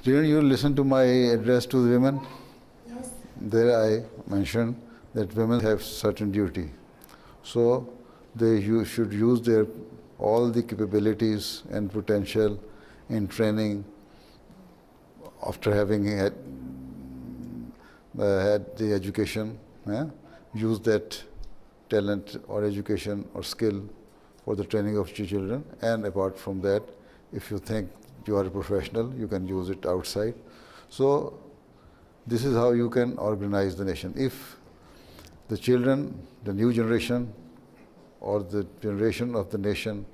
Didn't you listen to my address to the women? Yes. There I mentioned that women have certain duty. So they should use their all the capabilities and potential in training after having had the education. Use that talent or education or skill for the training of children. And apart from that, if you think you are a professional, you can use it outside. So this is how you can organize the nation. If the children, the new generation or the generation of the nation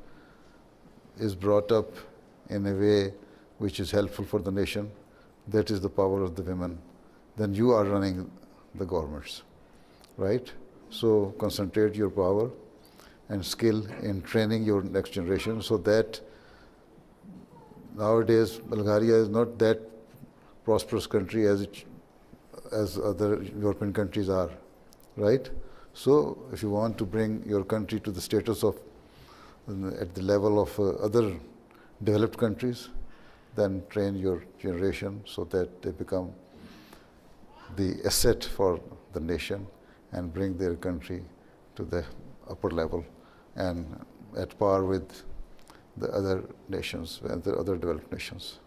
is brought up in a way which is helpful for the nation, that is the power of the women, then you are running the governments, right? So concentrate your power and skill in training your next generation, so that nowadays Bulgaria is not that prosperous country as other European countries are, right? So if you want to bring your country to the status of at the level of other developed countries, then train your generation so that they become the asset for the nation and bring their country to the upper level and at par with the other nations and the other developed nations.